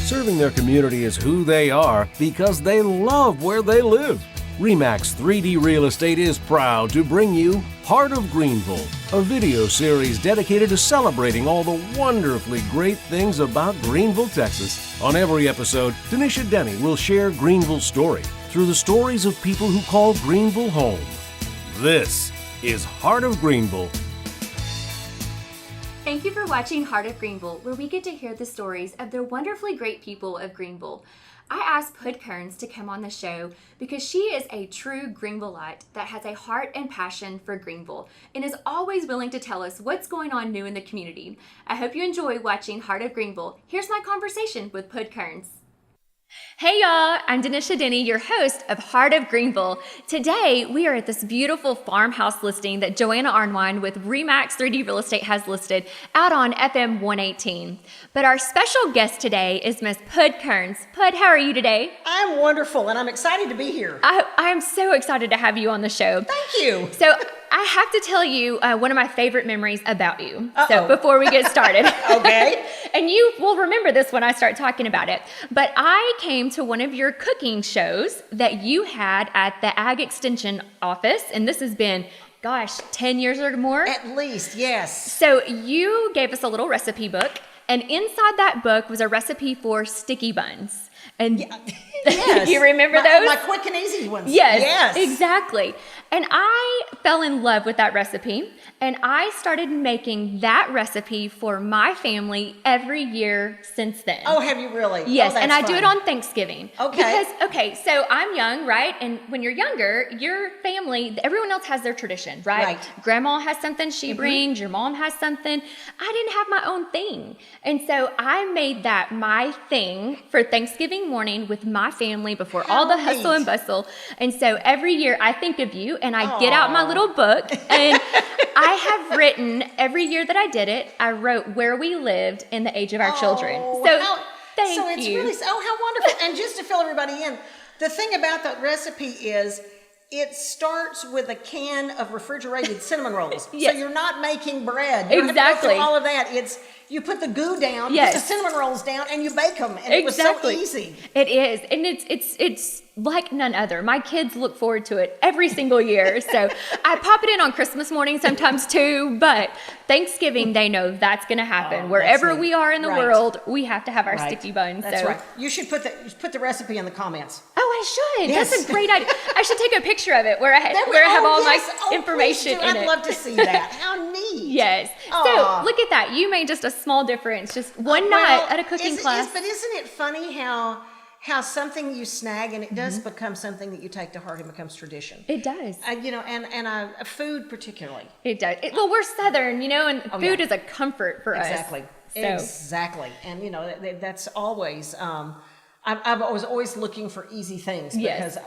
Serving their community is who they are because they love where they live. REMAX 3D Real Estate is proud to bring you Heart of Greenville, a video series dedicated to celebrating all the wonderfully great things about Greenville, Texas. On every episode, Tanisha Denny will share Greenville's story through the stories of people who call Greenville home. This is Heart of Greenville. Thank you for watching Heart of Greenville, where we get to hear the stories of the wonderfully great people of Greenville. I asked Pud Kearns to come on the show because she is a true Greenvilleite that has a heart and passion for Greenville and is always willing to tell us what's going on new in the community. I hope you enjoy watching Heart of Greenville. Here's my conversation with Pud Kearns. Hey y'all, I'm Tanisha Denny, your host of Heart of Greenville. Today, we are at this beautiful farmhouse listing that Joanna Arnwine with REMAX 3D Real Estate has listed out on FM 118. But our special guest today is Miss Pud Kearns. Pud, how are you today? I'm wonderful, and I'm excited to be here. I am so excited to have you on the show. Thank you. So I have to tell you one of my favorite memories about you. So before we get started. Okay. And you will remember this when I start talking about it. But I came to one of your cooking shows that you had at the Ag Extension office. And this has been, 10 years or more? At least, yes. So you gave us a little recipe book. And inside that book was a recipe for sticky buns. And yes. You remember those? My quick and easy ones. Yes, exactly. And I fell in love with that recipe, and I started making that recipe for my family every year since then. Oh, have you really? Yes, and I do it on Thanksgiving. Okay. Because, so I'm young, right? And when you're younger, your family, everyone else has their tradition, right? Grandma has something she brings, your mom has something. I didn't have my own thing. And so I made that my thing for Thanksgiving morning with my family before all the hustle and bustle. And so every year I think of you and I get out my little book and I have written every year that I did it, I wrote where we lived and the age of our children. So thank you. Really, how wonderful. And just to fill everybody in, the thing about that recipe is it starts with a can of refrigerated cinnamon rolls. Yes. So you're not making bread. You don't have to go through all of that. You put the goo down, put the cinnamon rolls down, and you bake them. And it was so easy. It is. And it's like none other. My kids look forward to it every single year. So I pop it in on Christmas morning sometimes too, but Thanksgiving, they know that's going to happen. Wherever we are in the world, we have to have our sticky buns. That's right. You should put the recipe in the comments. Oh, I should. Yes. That's a great idea. I should take a picture of it where I have all my information in it. I'd love to see that. How neat. Yes. So look at that. You made just a small difference, just one night at a cooking class. But isn't it funny how something you snag and it does become something that you take to heart and becomes tradition. It does. And food particularly. It does. Well, we're Southern, and food is a comfort for us. Exactly. And that's always. I was always looking for easy things because,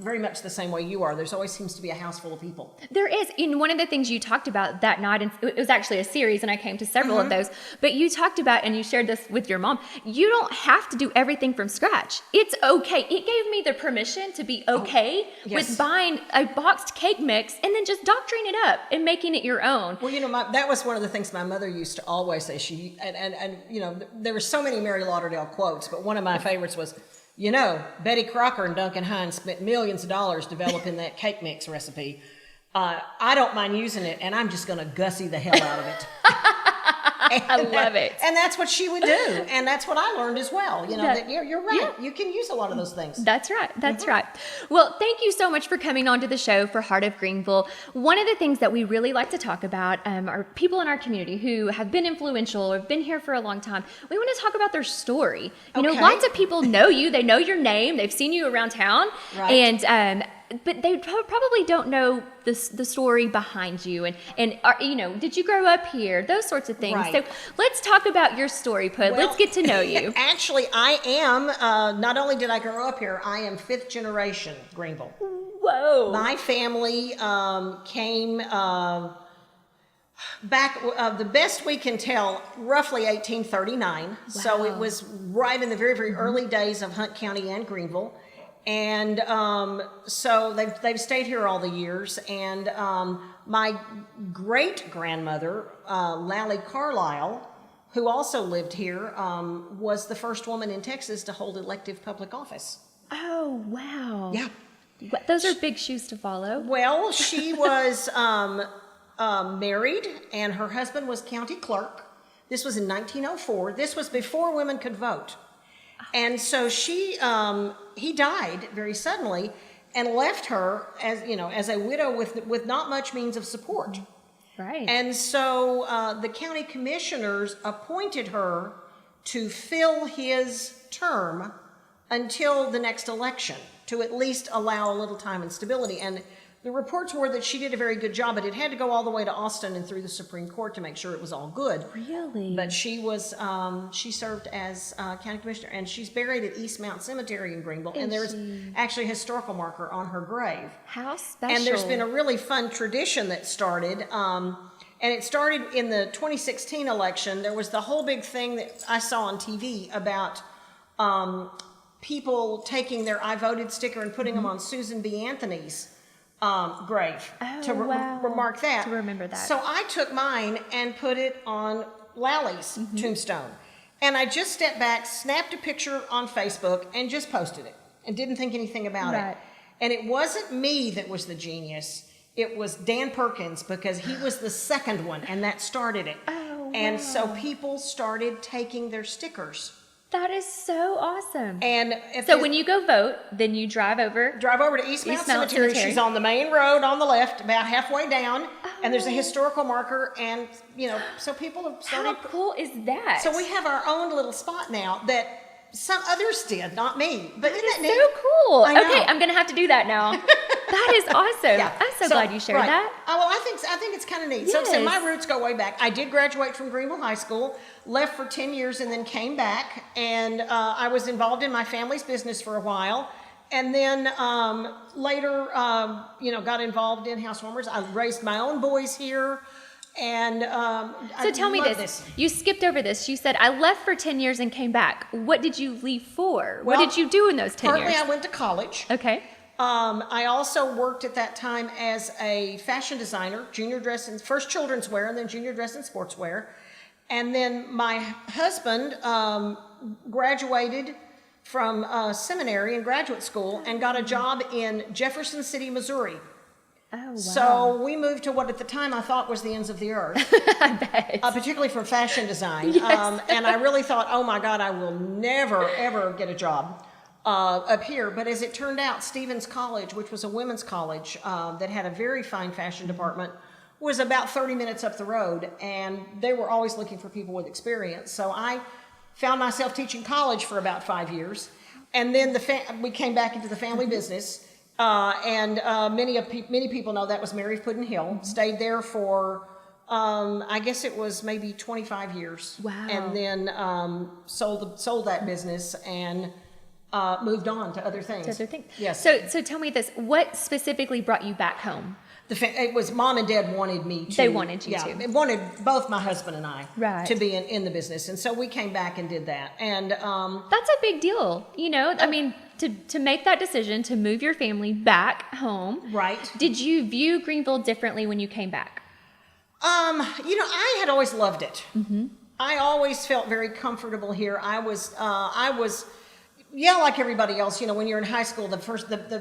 very much the same way you are. There's always seems to be a house full of people. There is. And one of the things you talked about that night, and it was actually a series, and I came to several of those, but you talked about, and you shared this with your mom, you don't have to do everything from scratch. It's okay. It gave me the permission to be okay with buying a boxed cake mix and then just doctoring it up and making it your own. Well, that was one of the things my mother used to always say. There were so many Mary Lauderdale quotes, but one of my favorites was, Betty Crocker and Duncan Hines spent millions of dollars developing that cake mix recipe. I don't mind using it, and I'm just going to gussy the hell out of it. I love it. And that's what she would do. And that's what I learned as well. That you're right. Yeah. You can use a lot of those things. That's right. That's right. Well, thank you so much for coming on to the show for Heart of Greenville. One of the things that we really like to talk about are people in our community who have been influential or have been here for a long time. We want to talk about their story. Lots of people know you. They know your name. They've seen you around town. Right. And but they probably don't know the story behind you and did you grow up here, those sorts of things. So let's talk about your story, Pud. Let's get to know you. Actually, I am not only did I grow up here, I am 5th generation Greenville. Whoa. My family came back, the best we can tell, roughly 1839. Wow. So it was right in the very, very early days of Hunt County and Greenville. And so they've stayed here all the years. And my great-grandmother, Lally Carlisle, who also lived here, was the first woman in Texas to hold elective public office. Oh, wow. Yeah. Those are big shoes to follow. Well, she was married, and her husband was county clerk. This was in 1904. This was before women could vote. And so he died very suddenly and left her as a widow with not much means of support. Right. And so the county commissioners appointed her to fill his term until the next election, to at least allow a little time and stability. And the reports were that she did a very good job, but it had to go all the way to Austin and through the Supreme Court to make sure it was all good. Really? But she served as county commissioner, and she's buried at East Mount Cemetery in Greenville. And there's actually a historical marker on her grave. How special. And there's been a really fun tradition that started. And it started in the 2016 election. There was the whole big thing that I saw on TV about people taking their I voted sticker and putting them on Susan B. Anthony's grave to remark that. To remember that. So I took mine and put it on Lally's tombstone. And I just stepped back, snapped a picture on Facebook, and just posted it and didn't think anything about it. And it wasn't me that was the genius. It was Dan Perkins, because he was the second one, and that started it. Oh, and so people started taking their stickers. That is so awesome. And so when you go vote, then you drive over to East Mount Cemetery. She's on the main road on the left, about halfway down, and there's a historical marker, and so people have started. How cool is that? So we have our own little spot now that some others did, not me. But isn't that neat? So cool. I know. Okay, I'm gonna have to do that now. That is awesome. Yeah. I'm so glad you shared that. Oh, well, I think it's kind of neat. Yes. So my roots go way back. I did graduate from Greenville High School, left for 10 years, and then came back. And I was involved in my family's business for a while. And then later, got involved in housewarmers. I raised my own boys here. And so tell me this. You skipped over this. You said, I left for 10 years and came back. What did you leave for? What did you do in those 10 years? Partly I went to college. Okay. I also worked at that time as a fashion designer, first children's wear and then junior dress and sportswear. And then my husband graduated from seminary and graduate school and got a job in Jefferson City, Missouri. Oh, wow. So we moved to what at the time I thought was the ends of the earth. I bet. Particularly for fashion design. Yes. And I really thought, oh my God, I will never, ever get a job up here. But as it turned out, Stevens College, which was a women's college that had a very fine fashion department, was about 30 minutes up the road. And they were always looking for people with experience. So I found myself teaching college for about 5 years. And then we came back into the family business. And many people know that was Mary's Puddin' Hill. Stayed there for, I guess it was maybe 25 years. Wow. And then sold that business and moved on to other things. Yes. So tell me this. What specifically brought you back home? It was Mom and Dad wanted me to. They wanted you to. Yeah, it wanted both my husband and I Right. to be in the business. And so we came back and did that. And that's a big deal. I mean, to make that decision to move your family back home. Right. Did you view Greenville differently when you came back? I had always loved it. Mm-hmm. I always felt very comfortable here. I was like everybody else, when you're in high school, the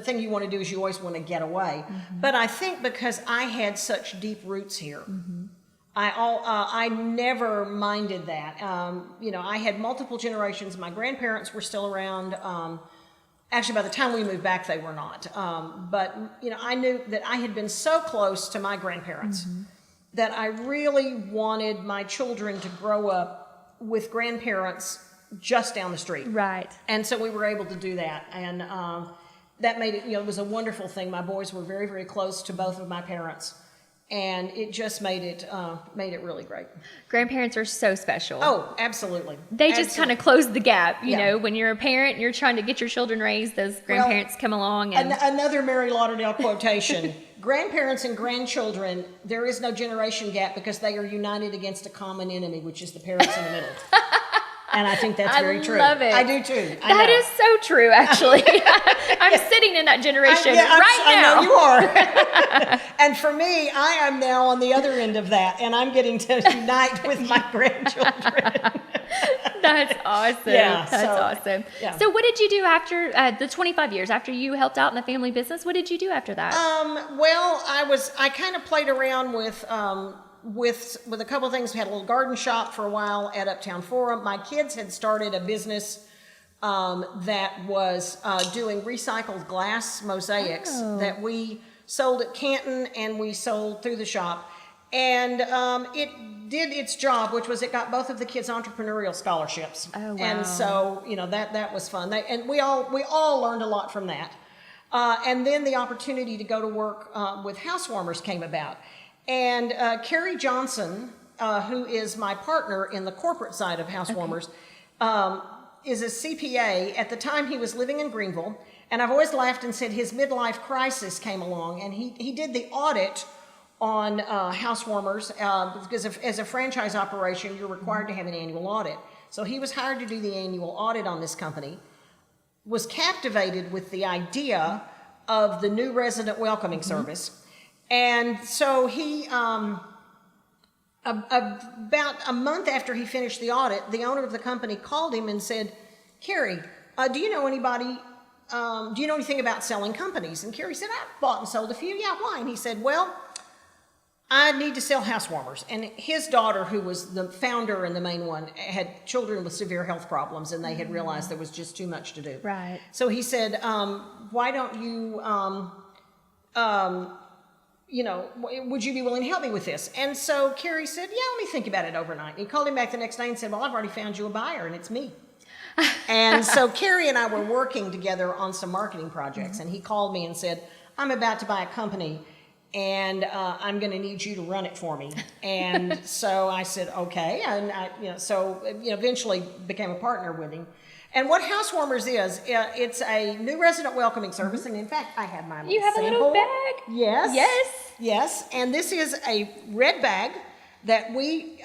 thing you want to do is you always want to get away. Mm-hmm. But I think because I had such deep roots here, mm-hmm. I never minded that. I had multiple generations. My grandparents were still around. Actually, by the time we moved back, they were not. But I knew that I had been so close to my grandparents mm-hmm. that I really wanted my children to grow up with grandparents just down the street. Right. And so we were able to do that. And that made it, it was a wonderful thing. My boys were very, very close to both of my parents. And it just made it really great. Grandparents are so special. Oh, absolutely. They just kind of close the gap. You know, when you're a parent and you're trying to get your children raised, those grandparents come along. And another Mary Lauderdale quotation. Grandparents and grandchildren, there is no generation gap because they are united against a common enemy, which is the parents in the middle. And I think that's very true. I love it. I do too. That is so true, actually. I'm sitting in that generation now. I know you are. And for me, I am now on the other end of that, and I'm getting to unite with my grandchildren. That's awesome. Yeah, That's awesome. Yeah. So what did you do after the 25 years, after you helped out in the family business? What did you do after that? Well, I kind of played around with a couple of things. We had a little garden shop for a while at Uptown Forum. My kids had started a business that was doing recycled glass mosaics that we sold at Canton, and we sold through the shop. And it did its job, which was it got both of the kids entrepreneurial scholarships. Oh, wow. And so, that was fun. And we all learned a lot from that. And then the opportunity to go to work with housewarmers came about. And Carrie Johnson, who is my partner in the corporate side of housewarmers, is a CPA. At the time, he was living in Greenville. And I've always laughed and said his midlife crisis came along, and he did the audit on housewarmers, because as a franchise operation, you're required to have an annual audit. So he was hired to do the annual audit on this company, was captivated with the idea of the new resident welcoming service. And so he, about a month after he finished the audit, the owner of the company called him and said, Carrie, do you know anybody, do you know anything about selling companies? And Carrie said, I've bought and sold a few. Yeah, why? And he said, well, I need to sell housewarmers. And his daughter, who was the founder and the main one, had children with severe health problems, and they had realized there was just too much to do. Right. So he said, why don't you, would you be willing to help me with this? And so Carrie said, yeah, let me think about it overnight. And he called him back the next day and said, well, I've already found you a buyer, and it's me. And so Carrie and I were working together on some marketing projects, and he called me and said, I'm about to buy a company, and I'm going to need you to run it for me. And so I said, okay. And eventually became a partner with him. And what Housewarmers is, it's a new resident welcoming service. And in fact, I have my You have sample. a little bag? Yes. Yes. Yes. And this is a red bag that we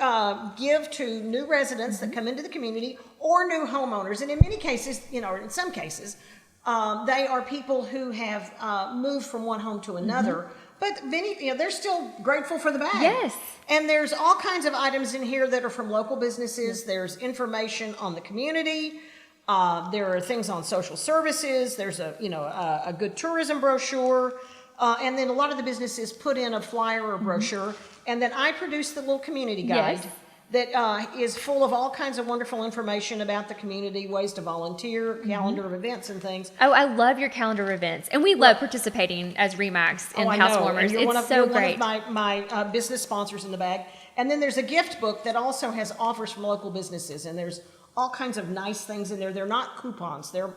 give to new residents that come into the community, or new homeowners. And in many cases, in some cases, they are people who have moved from one home to another. But many, they're still grateful for the bag. Yes. And there's all kinds of items in here that are from local businesses. There's information on the community. There are things on social services. There's a good tourism brochure. And then a lot of the businesses put in a flyer or brochure. And then I produce the little community guide. Yes. That is full of all kinds of wonderful information about the community, ways to volunteer, calendar of events and things. Oh, I love your calendar of events. And we love participating as REMAX in I know. Housewarmers. You're It's so great. One of my business sponsors in the bag. And then there's a gift book that also has offers from local businesses. And there's all kinds of nice things in there. They're not coupons. They're,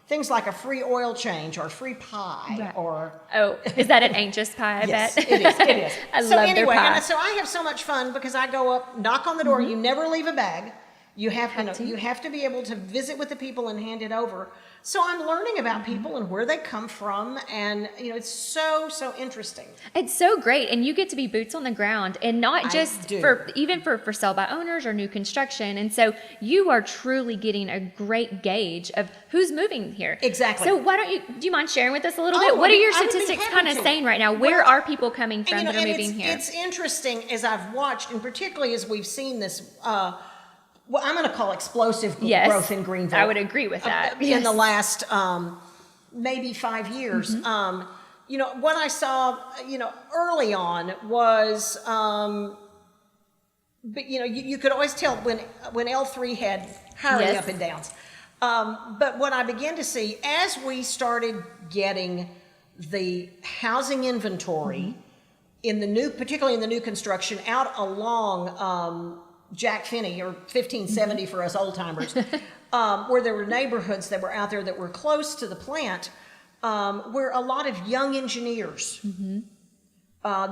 things like a free oil change or free pie. Right. Or Oh, is that an anxious pie, I yes, bet? it is. It is. I So love anyway, their pie. and so I have so much fun because I go up, knock on the door. You never leave a bag. You have to be able to visit with the people and hand it over. So I'm learning about people and where they come from, and it's so interesting. It's so great, and you get to be boots on the ground, and not just do. for sell by owners or new construction. And so you are truly getting a great gauge of who's moving here. Exactly. So do you mind sharing with us a little Oh, bit? What are your I would be statistics happy kind of to. saying right now? Where Well, are people coming from that are and moving here? It's interesting as I've watched, and particularly as we've seen this. What I'm going to call explosive Yes, growth in Greenville. I would agree with that. In Yes. the last maybe 5 years. What I saw, early on was, but you could always tell when L3 had hiring Yes. up and downs. But what I began to see as we started getting the housing inventory particularly in the new construction out along Jack Finney, or 1570 for us old timers, where there were neighborhoods that were out there that were close to the plant, where a lot of young engineers,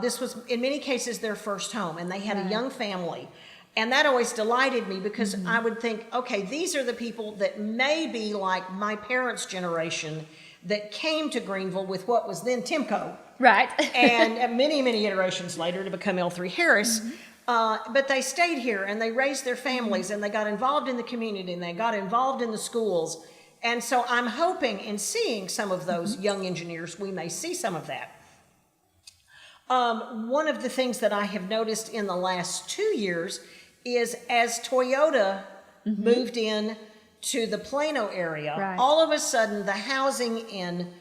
this was in many cases their first home, and they had a young family. And that always delighted me because I would think, okay, these are the people that may be like my parents' generation that came to Greenville with what was then Timco. Right. And many, many iterations later to become L3 Harris. But they stayed here and they raised their families and they got involved in the community and they got involved in the schools. And so I'm hoping in seeing some of those young engineers, we may see some of that. One of the things that I have noticed in the last 2 years is as Toyota moved in to the Plano area, all of a sudden the housing in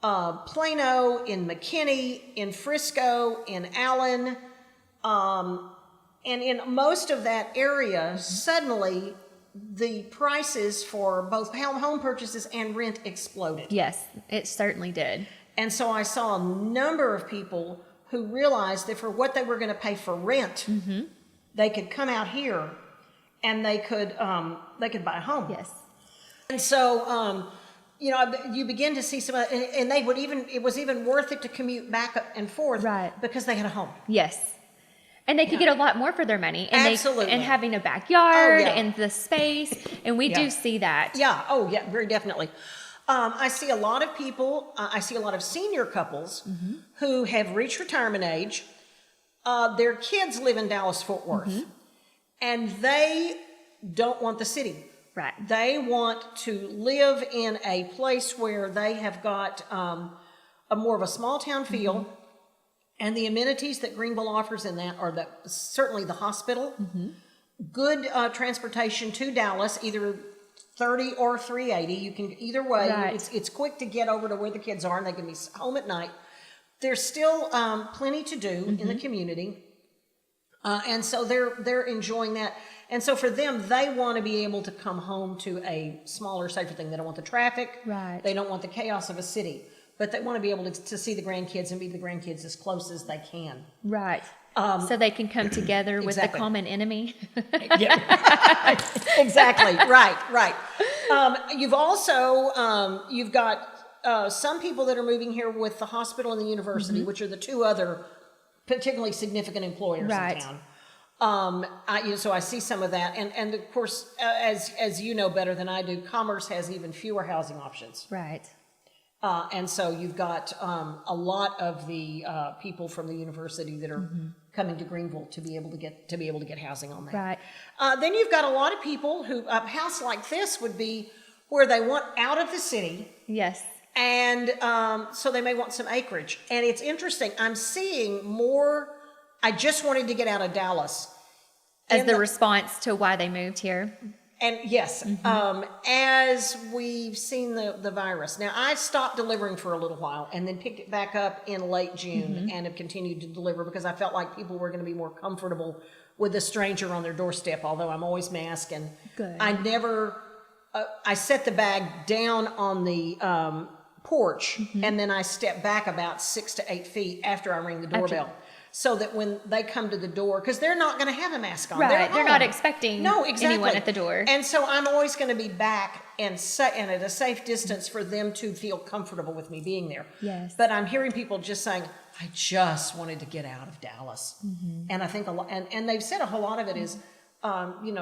Plano, in McKinney, in Frisco, in Allen, and in most of that area, suddenly the prices for both home purchases and rent exploded. Yes, it certainly did. And so I saw a number of people who realized that for what they were going to pay for rent, they could come out here and they could buy a home. Yes. And so, you begin to see some, and they would even, it was even worth it to commute back and forth because they had a home. Yes. And they could get a lot more for their money. And Absolutely. And having a backyard and the space. And we do see that. Yeah. Oh, yeah, very definitely. I see a lot of people, I see a lot of senior couples who have reached retirement age. Their kids live in Dallas-Fort Worth. And they don't want the city. Right. They want to live in a place where they have got a more of a small town feel. And the amenities that Greenville offers in that are certainly the hospital, good transportation to Dallas, either 30 or 380. You can either way. It's quick to get over to where the kids are, and they can be home at night. There's still plenty to do in the community, and so they're enjoying that. And so for them, they want to be able to come home to a smaller, safer thing. They don't want the traffic. Right. They don't want the chaos of a city. But they want to be able to see the grandkids and be the grandkids as close as they can. Right. So they can come together with the common enemy. Exactly. Right. You've also, you've got some people that are moving here with the hospital and the university, which are the two other particularly significant employers in town. So I see some of that. And of course, as you know better than I do, Commerce has even fewer housing options. Right. And so you've got a lot of the people from the university that are coming to Greenville to be able to get housing on that. Right. Then you've got a lot of people who a house like this would be where they want out of the city. Yes. And so they may want some acreage. And it's interesting. I'm seeing more. I just wanted to get out of Dallas. As the response to why they moved here. And yes, as we've seen the virus. Now, I stopped delivering for a little while and then picked it back up in late June and have continued to deliver because I felt like people were going to be more comfortable with a stranger on their doorstep, although I'm always masked. And I never, I set the bag down on the porch and then I step back about 6 to 8 feet after I ring the doorbell. So that when they come to the door, because they're not going to have a mask on. Right, they're not expecting anyone at the door. And so I'm always going to be back and at a safe distance for them to feel comfortable with me being there. Yes. But I'm hearing people just saying, I just wanted to get out of Dallas. And I think a lot, and they've said a whole lot of it is,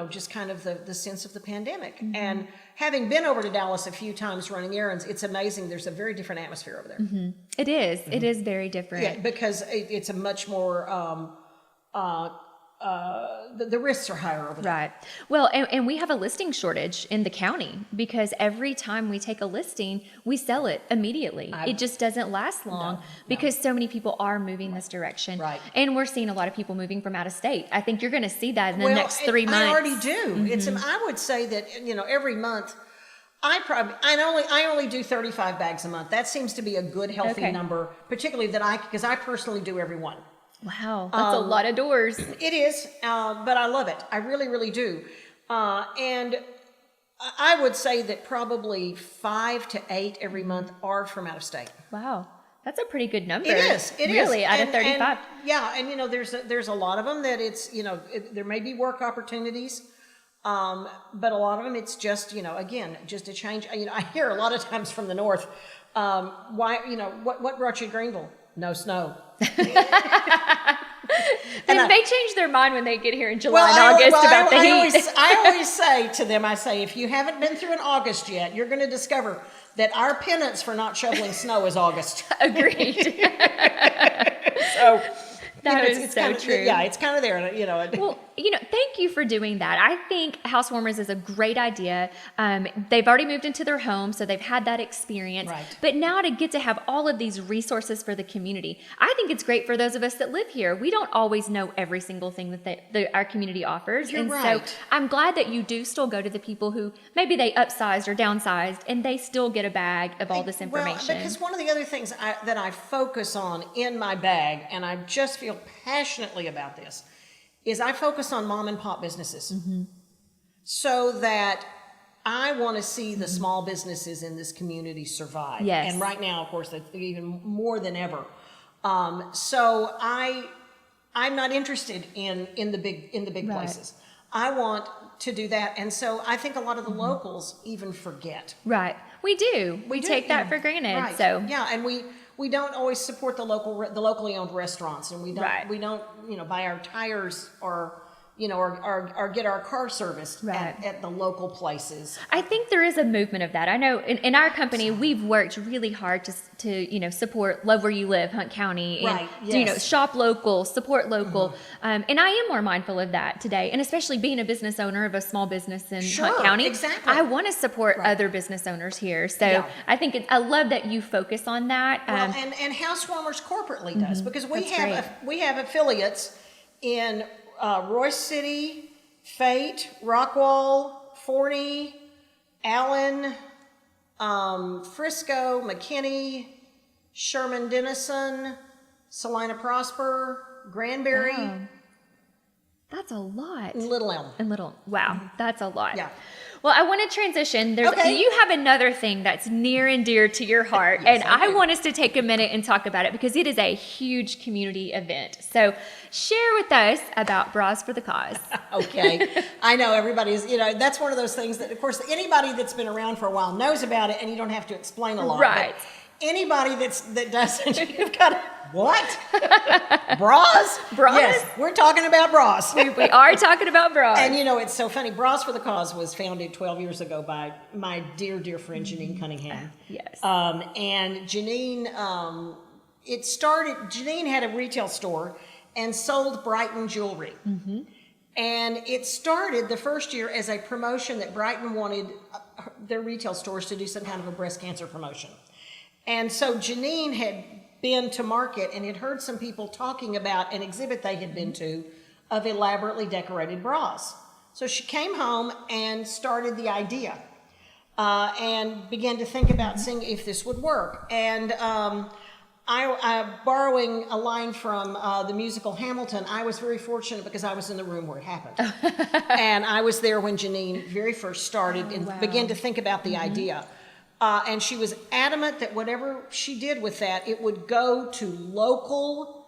just kind of the sense of the pandemic. And having been over to Dallas a few times running errands, it's amazing. There's a very different atmosphere over there. It is. It is very different. Yeah, because it's a much more, the risks are higher over there. Right. Well, and we have a listing shortage in the county because every time we take a listing, we sell it immediately. It just doesn't last long because so many people are moving this direction. Right. And we're seeing a lot of people moving from out of state. I think you're going to see that in the next 3 months. I already do. I would say that, every month, I only do 35 bags a month. That seems to be a good, healthy number, particularly because I personally do every one. Wow, that's a lot of doors. It is, but I love it. I really, really do. And I would say that probably 5 to 8 every month are from out of state. Wow, that's a pretty good number. It is. Really, out of 35. And there's a lot of them that it's there may be work opportunities. But a lot of them, it's just, again, just a change. I hear a lot of times from the north, what brought you to Greenville? No snow. And they change their mind when they get here in July and August about the heat. I always say to them, if you haven't been through an August yet, you're going to discover that our penance for not shoveling snow is August. Agreed. That is it's so kind of, true. Yeah, it's kind of there. Well, thank you for doing that. I think housewarmers is a great idea. They've already moved into their home, so they've had that experience. Right. But now to get to have all of these resources for the community, I think it's great for those of us that live here. We don't always know every single thing that our community offers. You're and right. so I'm glad that you do still go to the people who maybe they upsized or downsized, and they still get a bag of all this information. Well, because one of the other things that I focus on in my bag, and I just feel passionately about this, is I focus on mom and pop businesses. So that I want to see the small businesses in this community survive. Yes. And right now, of course, that's even more than ever. So I'm not interested in the big Right. places. I want to do that, and so I think a lot of the locals even forget. Right. We do. We do, take that yeah. for granted. Right. So yeah, and we don't always support the locally owned restaurants, and Right. we don't buy our tires or get our car serviced Right. at the local places. I think there is a movement of that. I know in our company, we've worked really hard to support Love Where You Live, Hunt County, and Right, yes. shop local, support local. And I am more mindful of that today. And especially being a business owner of a small business in Sure, Hunt County, exactly. I want to support Right. other business owners here. So Yeah. I think I love that you focus on that. Well, and Housewarmers corporately does, because That's great. we have affiliates in Royce City, Fate, Rockwall, Forney, Allen, Frisco, McKinney, Sherman Denison, Salina Prosper, Granbury, Wow. That's a lot. and Little Elm. And Little, wow, that's a lot. Yeah. Well, I want to transition. Okay. You have another thing that's near and dear to your heart, and I I do. want us to take a minute and talk about it because it is a huge community event. So share with us about Bras for the Cause. Okay. I know everybody's, that's one of those things that, of course, anybody that's been around for a while knows about it, and you don't have to explain a lot. Right. But anybody that doesn't, you've got to, what? Bras? Bras? Yes, we're talking about bras. We are talking about bras. And it's so funny. Bras for the Cause was founded 12 years ago by my dear, dear friend Janine Cunningham. Yes. And Janine, Janine had a retail store and sold Brighton jewelry. And it started the first year as a promotion that Brighton wanted their retail stores to do some kind of a breast cancer promotion. And so Janine had been to market and had heard some people talking about an exhibit they had been to of elaborately decorated bras. So she came home and started the idea and began to think about seeing if this would work. And I borrowing a line from the musical Hamilton, I was very fortunate because I was in the room where it happened. And I was there when Janine very first started and began to think about the idea. And she was adamant that whatever she did with that, it would go to local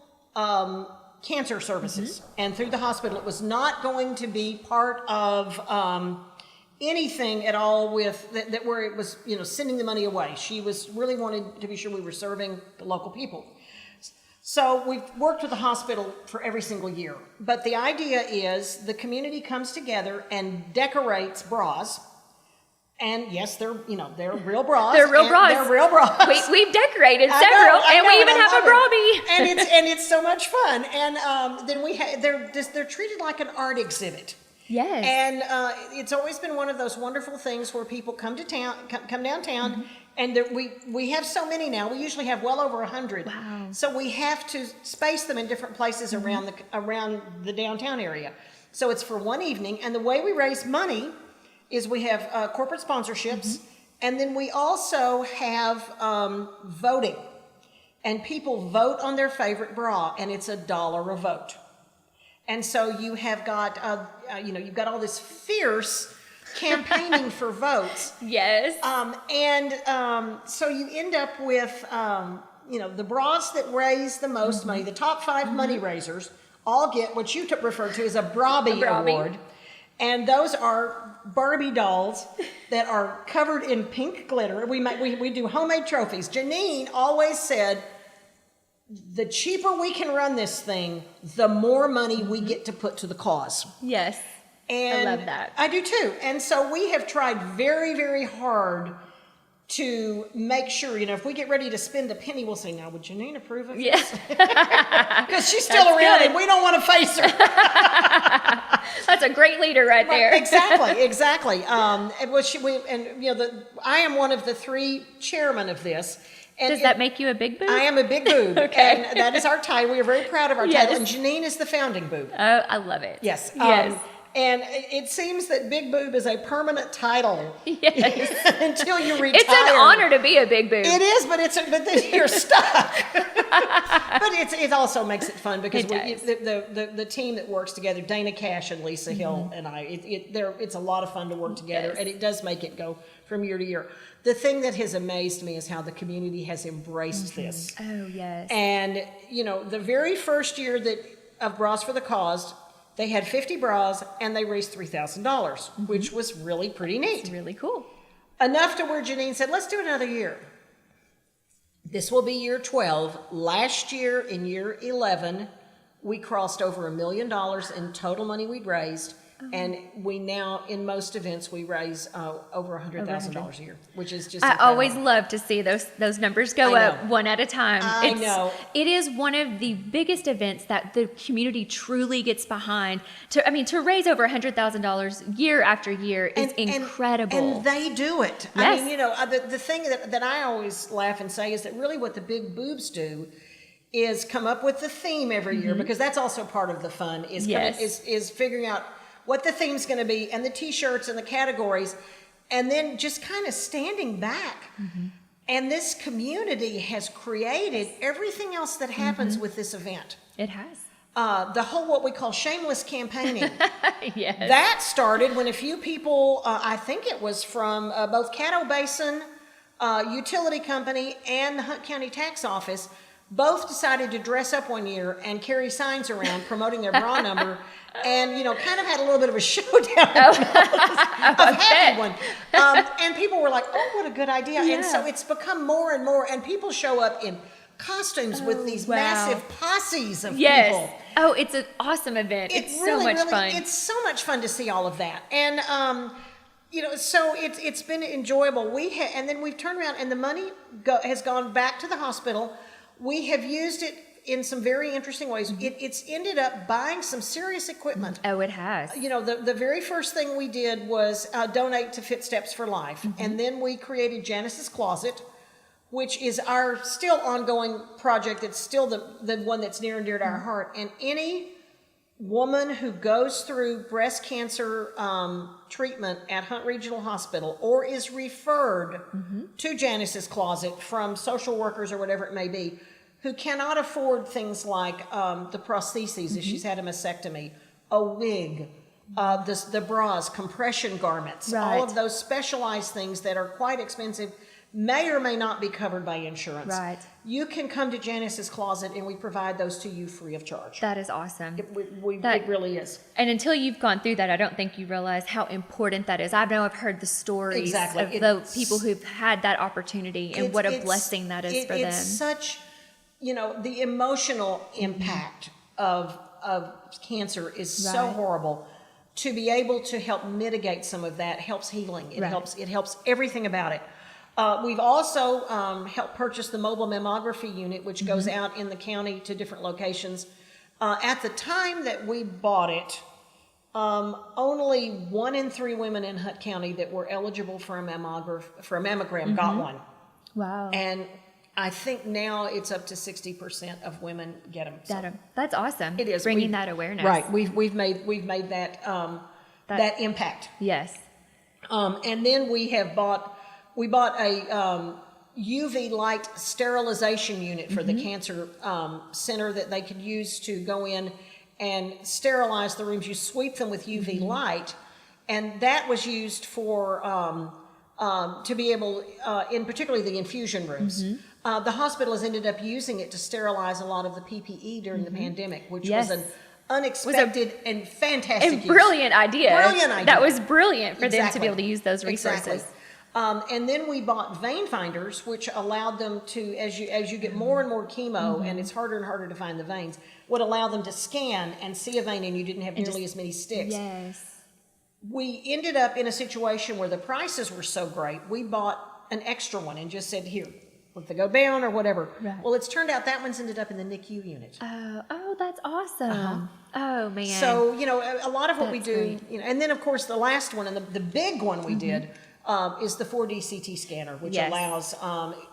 cancer services and through the hospital. It was not going to be part of anything at all with that where it was sending the money away. She was really wanted to be sure we were serving the local people. So we've worked with the hospital for every single year. But the idea is the community comes together and decorates bras. And yes, they're real bras. They're real bras. They're real bras. We've decorated I several, know, and we even I have a love bra it. bee. and it's so much fun. And then they're treated like an art exhibit. Yes. And it's always been one of those wonderful things where people come to town, come downtown, and we have so many now. We usually have well over 100. Wow. So we have to space them in different places around the downtown area. So it's for one evening, and the way we raise money is we have corporate sponsorships, and then we also have voting. And people vote on their favorite bra, and it's $1 a vote. And so you have got, you've got all this fierce campaigning for votes. Yes. So you end up with, the bras that raise the most money, the top 5 money raisers, all get what you referred to as a Brabby Award. And those are Barbie dolls that are covered in pink glitter. We do homemade trophies. Janine always said, the cheaper we can run this thing, the more money we get to put to the cause. Yes. And I love that. I do too. And so we have tried very, very hard to make sure, if we get ready to spend a penny, we'll say, now, would Janine approve of this? Yeah. Because she's still around and we don't want to face her. That's a great leader right there. Exactly. I am one of the 3 chairmen of this. And Does that make you a big boob? I am a big boob. Okay. And that is our title. We are very proud of our title. And Janine is the founding boob. Oh, I love it. Yes. Yes. And it seems that big boob is a permanent title. Yes. Until you retire. It's an honor to be a big boob. It is, but then you're stuck. But it also makes it fun because the team that works together, Dana Cash and Lisa Hill and I, it's a lot of fun to work together, and it does make it go from year to year. The thing that has amazed me is how the community has embraced this. Oh, yes. And, the very first year of Bras for the Cause, they had 50 bras and they raised $3,000, which was really pretty neat. It's really cool. Enough to where Janine said, let's do another year. This will be year 12. Last year, in year 11, we crossed over $1 million in total money we'd raised. And we now, in most events, we raise over $100,000 a year, which is just incredible. I always love to see those numbers go up one at a time. I know. It is one of the biggest events that the community truly gets behind. To raise over $100,000 year after year is incredible. And they do it. Yes. The thing that I always laugh and say is that really what the big boobs do is come up with the theme every year, because that's also part of the fun, is figuring out what the theme's going to be, and the T-shirts and the categories, and then just kind of standing back. And this community has created everything else that happens with this event. It has. The whole what we call shameless campaigning. Yes. That started when a few people, I think it was from both Caddo Basin Utility Company and the Hunt County Tax Office, both decided to dress up one year and carry signs around promoting their bra number, and kind of had a little bit of a showdown of having one. And people were like, "Oh, what a good idea!" Yeah. And so it's become more and more, and people show up in costumes with these massive posses of people. Oh, it's an awesome event. It's so much fun. It's so much fun to see all of that, and so it's been enjoyable. And then we've turned around, and the money has gone back to the hospital. We have used it in some very interesting ways. It's ended up buying some serious equipment. Oh, it has. The very first thing we did was donate to Fit Steps for Life. And then we created Janice's Closet, which is our still ongoing project. It's still the one that's near and dear to our heart. And any woman who goes through breast cancer treatment at Hunt Regional Hospital or is referred to Janice's Closet from social workers or whatever it may be, who cannot afford things like the prostheses if she's had a mastectomy, a wig, the bras, compression garments, all of those specialized things that are quite expensive, may or may not be covered by insurance. Right. You can come to Janice's Closet and we provide those to you free of charge. That is awesome. It really is. And until you've gone through that, I don't think you realize how important that is. I know I've heard the stories of the people who've had that opportunity and what a blessing that is for them. It's such, the emotional impact of cancer is so horrible. To be able to help mitigate some of that helps healing. It helps everything about it. We've also helped purchase the mobile mammography unit, which goes out in the county to different locations. At the time that we bought it, only 1 in 3 women in Hunt County that were eligible for a mammogram got one. Wow. And I think now it's up to 60% of women get them. So That's awesome. it is bringing that awareness. Right. We've made that that impact. Yes. And then we bought a UV light sterilization unit for the cancer center that they could use to go in and sterilize the rooms. You sweep them with UV light, and that was used for to be able, in particularly the infusion rooms. The hospital has ended up using it to sterilize a lot of the PPE during the pandemic, which was an unexpected and fantastic brilliant idea. Brilliant idea. That was brilliant for them to be able to use those resources. Exactly. And then we bought vein finders, which allowed them to, as you get more and more chemo, and it's harder and harder to find the veins, would allow them to scan and see a vein, and you didn't have nearly as many sticks. Yes. We ended up in a situation where the prices were so great. We bought an extra one and just said, here, let they go down or whatever. Right. Well, it's turned out that one's ended up in the NICU unit. Oh, that's awesome. Oh, man. So, a lot of what we That's do, great. and then of course the last one and the big one we did is the 4D CT scanner, which Yes. allows,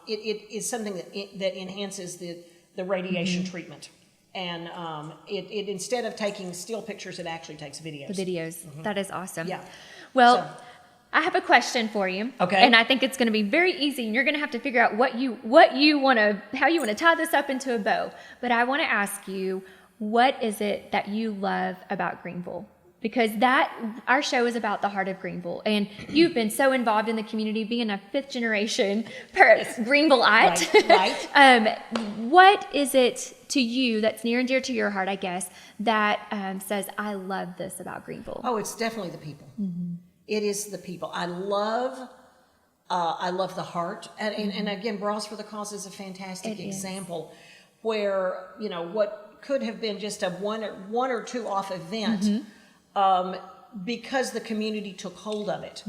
it is something that enhances the radiation treatment. And it instead of taking still pictures, it actually takes videos. The videos. That is awesome. Yeah. Well, So- I have a question for you. Okay. And I think it's going to be very easy, and you're going to have to figure out how you want to tie this up into a bow. But I want to ask you, what is it that you love about Greenville? Because our show is about the heart of Greenville, and you've been so involved in the community, being a fifth generation Greenvilleite. Right. What is it to you that's near and dear to your heart, I guess, that says, I love this about Greenville? Oh, it's definitely the people. It is the people. I love the heart. And again, Bras for the Cause is a fantastic example where, what could have been just a one or two off event, because the community took hold of it,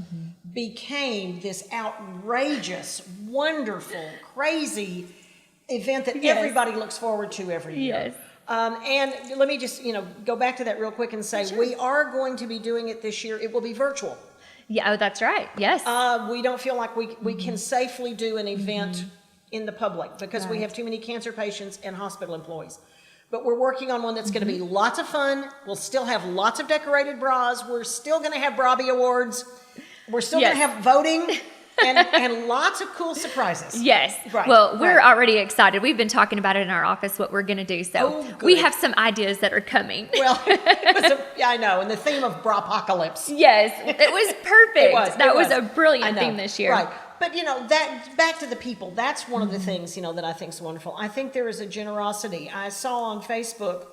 became this outrageous, wonderful, crazy event that everybody looks forward to every year. Yes. And let me just, go back to that real quick and say, we are going to be doing it this year. It will be virtual. Yeah, oh, that's right. Yes. We don't feel like we can safely do an event in the public because we have too many cancer patients and hospital employees. But we're working on one that's going to be lots of fun. We'll still have lots of decorated bras. We're still going to have Brabby Awards. We're still going to have voting. And lots of cool surprises. Yes. Right. Well, we're already excited. We've been talking about it in our office, what we're going to do. So we have some ideas that are coming. Well, I know. And the theme of Brapocalypse. Yes. It was perfect. That was a I brilliant know. theme this year. Right. But, that back to the people, that's one of the things, that I think is wonderful. I think there is a generosity. I saw on Facebook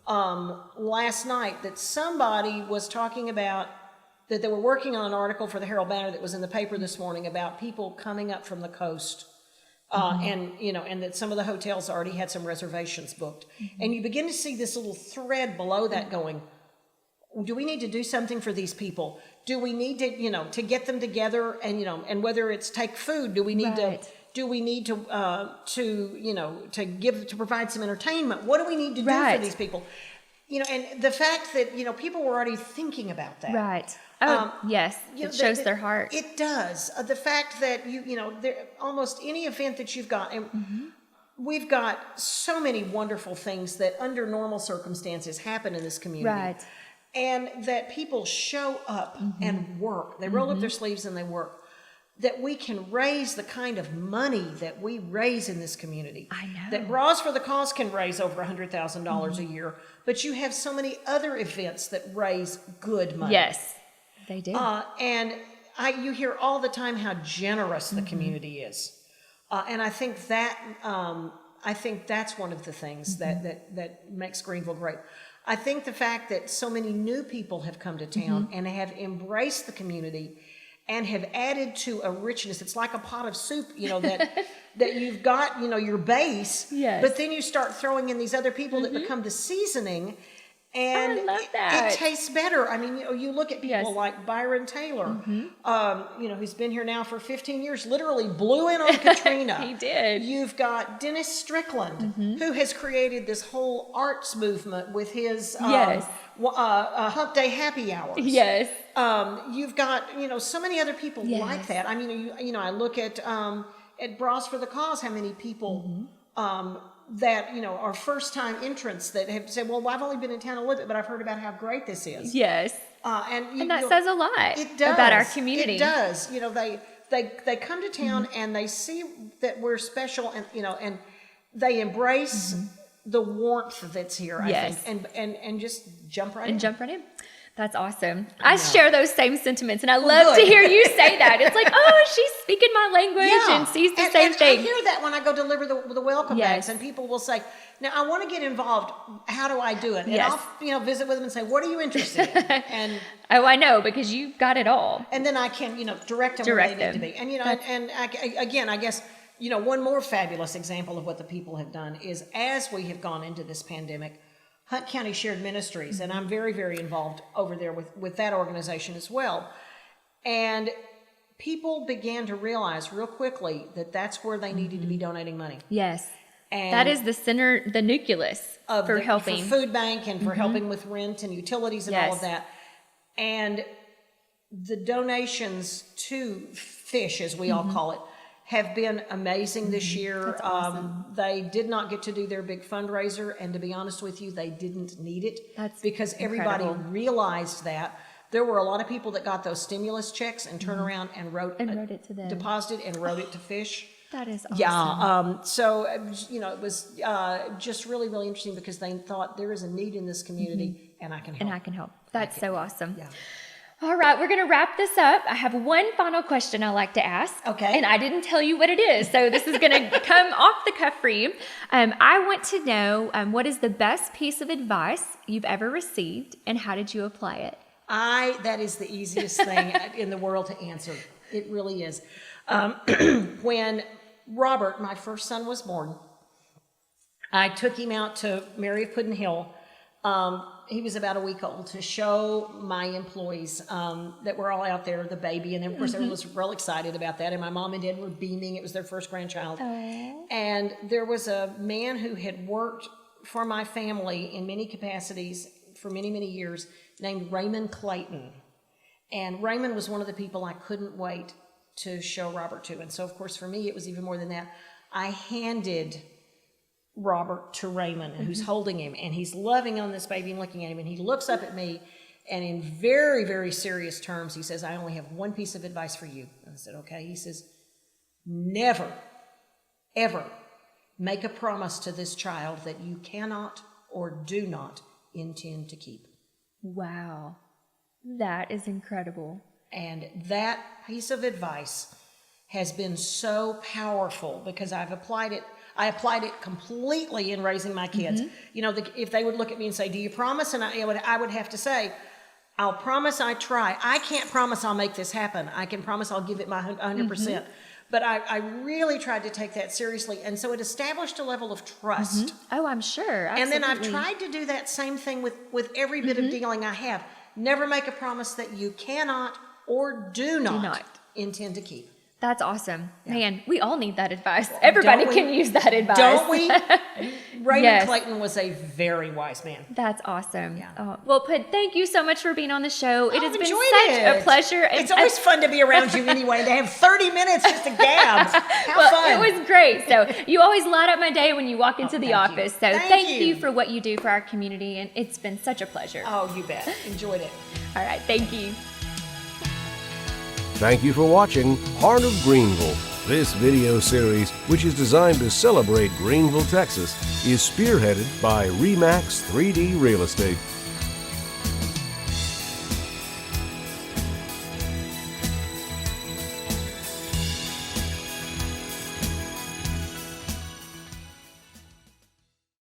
last night that somebody was talking about that they were working on an article for the Herald Banner that was in the paper this morning about people coming up from the coast. And that some of the hotels already had some reservations booked. And you begin to see this little thread below that going, do we need to do something for these people? Do we need to, to get them together and whether it's take food, do we need to provide some entertainment? What do we need to do for these people? And the fact that, people were already thinking about that. Right. Oh, yes. It shows their heart. It does. The fact that almost any event that you've got, and we've got so many wonderful things that under normal circumstances happen in this community. Right. And that people show up and work. They roll up their sleeves and they work. That we can raise the kind of money that we raise in this community. I know. That Bras for the Cause can raise over $100,000 a year. But you have so many other events that raise good money. Yes, they do. And you hear all the time how generous the community is. And I think that's one of the things that makes Greenville great. I think the fact that so many new people have come to town and have embraced the community and have added to a richness. It's like a pot of soup, that you've got, your base, but then you start throwing in these other people that become the seasoning. And I love that. It tastes better. I mean, you look at people like Byron Taylor, who's been here now for 15 years, literally blew in on Katrina. He did. You've got Dennis Strickland, who has created this whole arts movement with his Hump Day Happy Hours. Yes. You've got, so many other people like that. I mean, I look at Bras for the Cause, how many people that, are first-time entrants that have said, well, I've only been in town a little bit, but I've heard about how great this is. Yes. And that says a lot about our community. It does. They come to town and they see that we're special and, and they embrace the warmth that's here, I think, and just jump right in. That's awesome. I share those same sentiments, and I love to hear you say that. It's like, oh, she's speaking my language and sees the same thing. I hear that when I go deliver the welcome bags, and people will say, now, I want to get involved. How do I do it? And I'll visit with them and say, what are you interested in? And I know, because you've got it all. And then I can, direct them where they need to be. And, again, I guess, one more fabulous example of what the people have done is as we have gone into this pandemic, Hunt County Shared Ministries, and I'm very, very involved over there with that organization as well. And people began to realize real quickly that that's where they needed to be donating money. Yes. And That is the center, the nucleus for helping. For food bank and for helping with rent and utilities and all of that. And the donations to fish, as we all call it, have been amazing this year. That's awesome. They did not get to do their big fundraiser, and to be honest with you, they didn't need it. That's because everybody incredible. realized that. There were a lot of people that got those stimulus checks and turned around and wrote it to them. deposited and wrote it to fish. That is awesome. Yeah. So, it was just really, really interesting because they thought there is a need in this community and I can help. And I can help. That's so awesome. Yeah. All right, we're going to wrap this up. I have one final question I like to ask. Okay. And I didn't tell you what it is, so this is going to come off the cuff for you. I want to know what is the best piece of advice you've ever received, and how did you apply it? That is the easiest thing in the world to answer. It really is. When Robert, my first son, was born, I took him out to Mary of Puddin Hill. He was about a week old, to show my employees that were all out there, the baby. And then, of course, everyone was real excited about that. And my mom and dad were beaming. It was their first grandchild. Aww. And there was a man who had worked for my family in many capacities for many, many years, named Raymond Clayton. And Raymond was one of the people I couldn't wait to show Robert to. And so, of course, for me, it was even more than that. I handed Robert to Raymond, who's holding him, and he's loving on this baby and looking at him, and he looks up at me, and in very, very serious terms, he says, I only have one piece of advice for you. And I said, okay. He says, never, ever make a promise to this child that you cannot or do not intend to keep. Wow. That is incredible. And that piece of advice has been so powerful because I applied it completely in raising my kids. If they would look at me and say, do you promise? And I would have to say, I'll promise I try. I can't promise I'll make this happen. I can promise I'll give it my 100%. But I really tried to take that seriously. And so it established a level of trust. Oh, I'm sure. Absolutely. And then I've tried to do that same thing with every bit of dealing I have. Never make a promise that you cannot or do not intend to keep. That's awesome. Yeah. Man, we all need that advice. Everybody can use that advice. Don't we? Raymond Clayton was a very wise man. That's awesome. Yeah. Oh, well, Pud, thank you so much for being on the show. It has been such a pleasure. It's always fun to be around you anyway. To have 30 minutes just to gab. How fun. It was great. So you always light up my day when you walk into the office. So thank you for what you do for our community. And it's been such a pleasure. Oh, you bet. Enjoyed it. All right. Thank you. Thank you for watching Heart of Greenville. This video series, which is designed to celebrate Greenville, Texas, is spearheaded by REMAX 3D Real Estate.